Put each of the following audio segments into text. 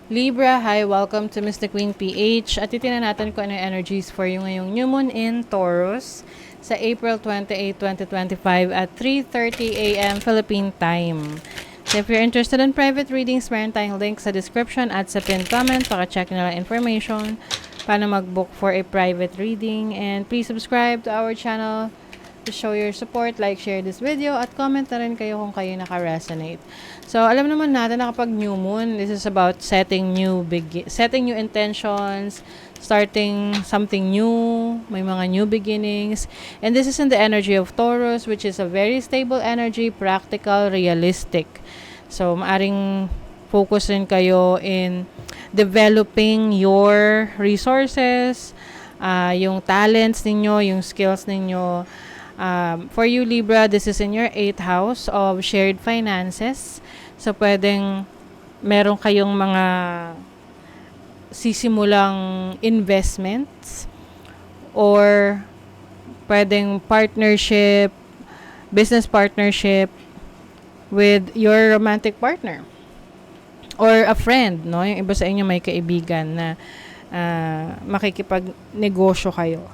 Libra, hi, welcome to Miss the Queen PH. At titignan natin kung ano yung energies for you ngayong new moon in Taurus sa April 28, 2025 at 3:30 a.m. Philippine time. So if you're interested in private readings, meron tayong link sa description at sa pinned comment. Paka-check nyo lang information paano mag-book for a private reading. And please subscribe to our channel to show your support, like, share this video, at comment na rin kayo kung kayo naka-resonate. So, alam naman natin na kapag new moon, this is about setting new intentions, starting something new, may mga new beginnings. And this is in the energy of Taurus, which is a very stable energy, practical, realistic. So, maaring focus rin kayo in developing your resources, yung talents ninyo, yung skills ninyo. For you, Libra, this is in your 8th house of shared finances. So, pwedeng meron kayong mga sisimulang investments or pwedeng partnership, business partnership with your romantic partner or a friend, no? Yung iba sa inyo may kaibigan na makikipag-negosyo kayo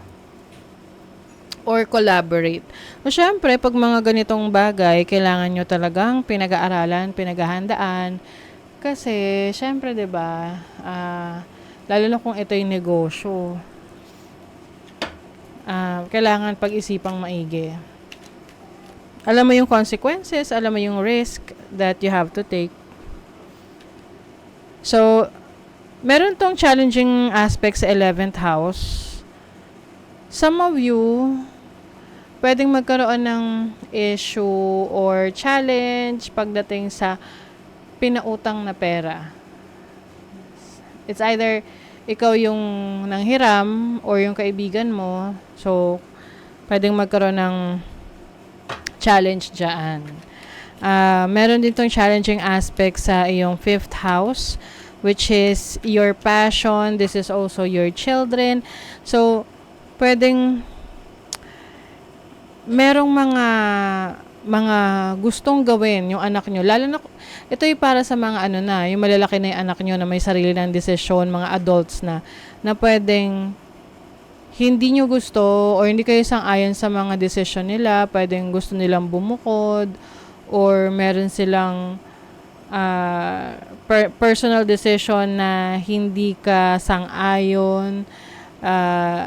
or collaborate. So, syempre, pag mga ganitong bagay, kailangan nyo talagang pinag-aaralan, pinaghahandaan. Kasi, syempre, 'di ba? Lalo na kung ito yung negosyo. Kailangan pag-isipang maigi. Alam mo yung consequences, alam mo yung risk that you have to take. So, meron tong challenging aspect sa 11th house. Some of you pwedeng magkaroon ng issue or challenge pagdating sa pinautang na pera. It's either ikaw yung nanghiram or yung kaibigan mo. So, pwedeng magkaroon ng challenge dyan. Meron din tong challenging aspect sa iyong 5th house, which is your passion. This is also your children. So, pwedeng merong mga gustong gawin yung anak nyo. Lalo na, ito yung para sa mga yung malalaki na yung anak nyo na may sarili ng desisyon, mga adults na pwedeng hindi nyo gusto or hindi kayo sang-ayon sa mga desisyon nila. Pwedeng gusto nilang bumukod or meron silang personal decision na hindi ka sang-ayon,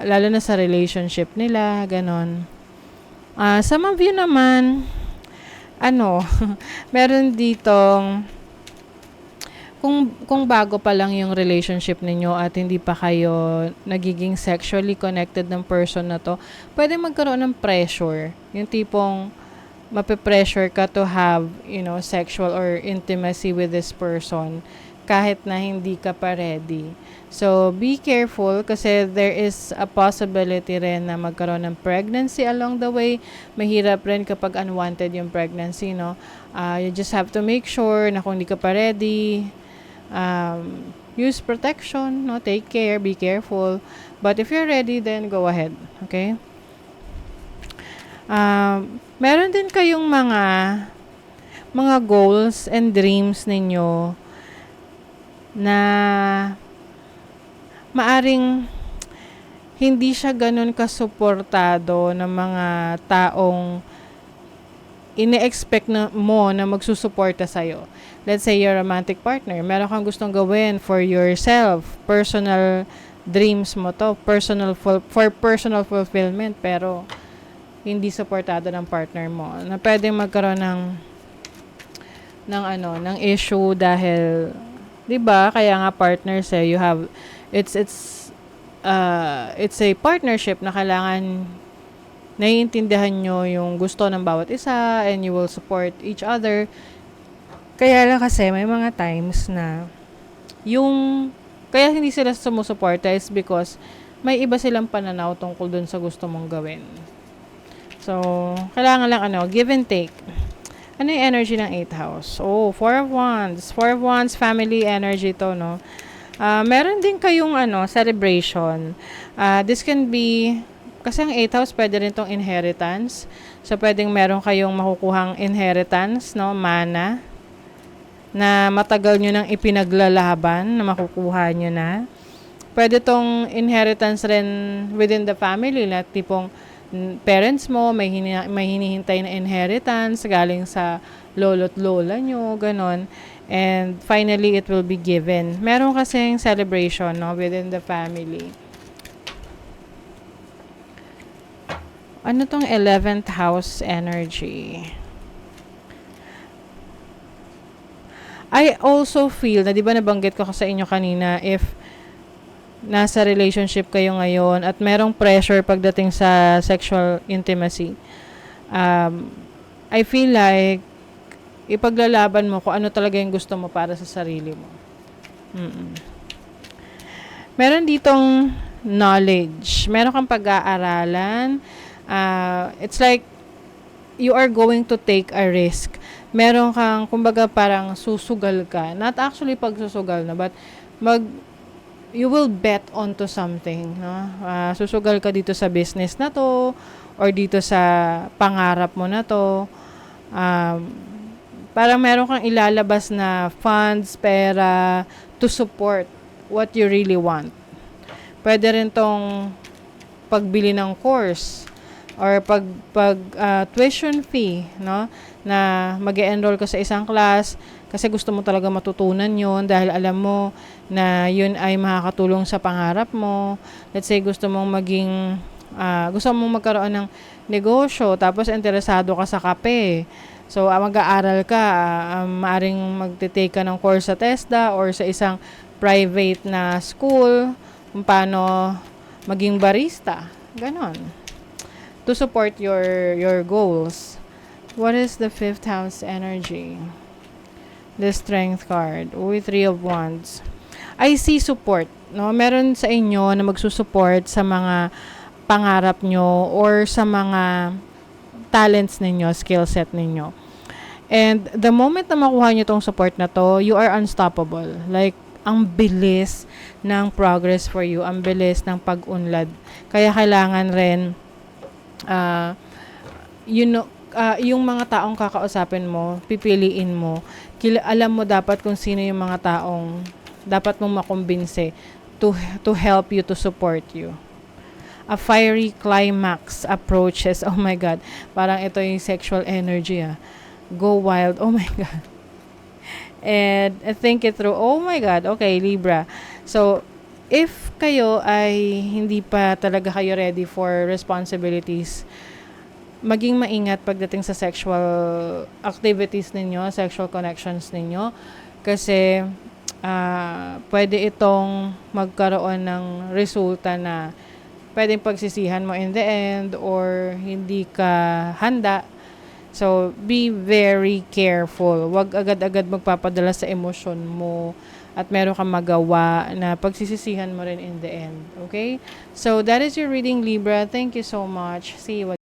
lalo na sa relationship nila, ganon. Some of you naman, meron ditong, kung bago pa lang yung relationship ninyo at hindi pa kayo nagiging sexually connected ng person na to, pwede magkaroon ng pressure. Yung tipong, mape-pressure ka to have, sexual or intimacy with this person kahit na hindi ka pa ready. So, be careful kasi there is a possibility rin na magkaroon ng pregnancy along the way. Mahirap rin kapag unwanted yung pregnancy, no? You just have to make sure na kung hindi ka pa ready, use protection, no? Take care, be careful. But if you're ready, then go ahead, okay? Meron din kayong mga goals and dreams ninyo na maaring hindi siya ganun kasuportado ng mga taong ine-expect mo na magsusuporta sa'yo. Let's say your romantic partner, meron kang gustong gawin for yourself, personal dreams mo to, for personal fulfillment, pero hindi suportado ng partner mo. Na pwedeng magkaroon ng issue dahil 'di ba? Kaya nga partners you have it's a partnership na kailangan naiintindihan nyo yung gusto ng bawat isa and you will support each other. Kaya lang kasi may mga times na kaya hindi sila sumusuporta is because may iba silang pananaw tungkol dun sa gusto mong gawin. So, kailangan lang give and take. Ano yung energy ng 8th house? Oh, 4 of Wands. 4 of Wands, family energy to, no? Meron din kayong celebration. This can be, kasi ang 8th house, pwede rin tong inheritance. So, pwedeng meron kayong makukuhang inheritance, no? Mana. na matagal nyo nang ipinaglalaban na makukuha nyo na. Pwede tong inheritance rin within the family, na tipong parents mo may hinihintay na inheritance galing sa lolo't lola nyo, ganon. And finally, it will be given. Meron kasing celebration, no, within the family. Ano tong 11th house energy? I also feel na, di ba nabanggit ko sa inyo kanina, if nasa relationship kayo ngayon at merong pressure pagdating sa sexual intimacy, I feel like ipaglalaban mo kung ano talaga yung gusto mo para sa sarili mo. Meron ditong knowledge. Meron kang pag-aaralan. It's like you are going to take a risk. Meron kang, kumbaga, parang susugal ka. Not actually pagsusugal na, but you will bet onto something, no? Susugal ka dito sa business na to, or dito sa pangarap mo na to. Parang meron kang ilalabas na funds, pera, to support what you really want. Pwede rin tong pagbili ng course, or tuition fee, no? Na mag-e-enroll ka sa isang class, kasi gusto mo talaga matutunan yon, dahil alam mo na yun ay makakatulong sa pangarap mo. Let's say gusto mong magkaroon ng negosyo, tapos interesado ka sa kape. So, mag-aaral ka, maaring magte-take ka ng course sa TESDA or sa isang private na school kung paano maging barista. Ganon. To support your goals. What is the 5th house energy? The Strength card. With 3 of Wands. I see support. No? Meron sa inyo na magsusupport sa mga pangarap nyo or sa mga talents ninyo, skill set ninyo. And the moment na makuha nyo tong support na to, you are unstoppable. Like, ang bilis ng progress for you. Ang bilis ng pag-unlad. Kaya kailangan rin, yung mga taong kakausapin mo, pipiliin mo. Alam mo dapat kung sino yung mga taong dapat mong makumbinse to help you, to support you. A fiery climax approaches. Oh my God. Parang ito yung sexual energy. Go wild. Oh my God. And think it through. Oh my God. Okay, Libra. So, if kayo ay hindi pa talaga kayo ready for responsibilities, maging maingat pagdating sa sexual activities ninyo, sexual connections ninyo. Kasi, pwede itong magkaroon ng resulta na pwedeng pagsisihan mo in the end, or hindi ka handa. So, be very careful. Huwag agad-agad magpapadala sa emosyon mo at meron kang magawa na pagsisisihan mo rin in the end. Okay? So, that is your reading, Libra. Thank you so much. See you again.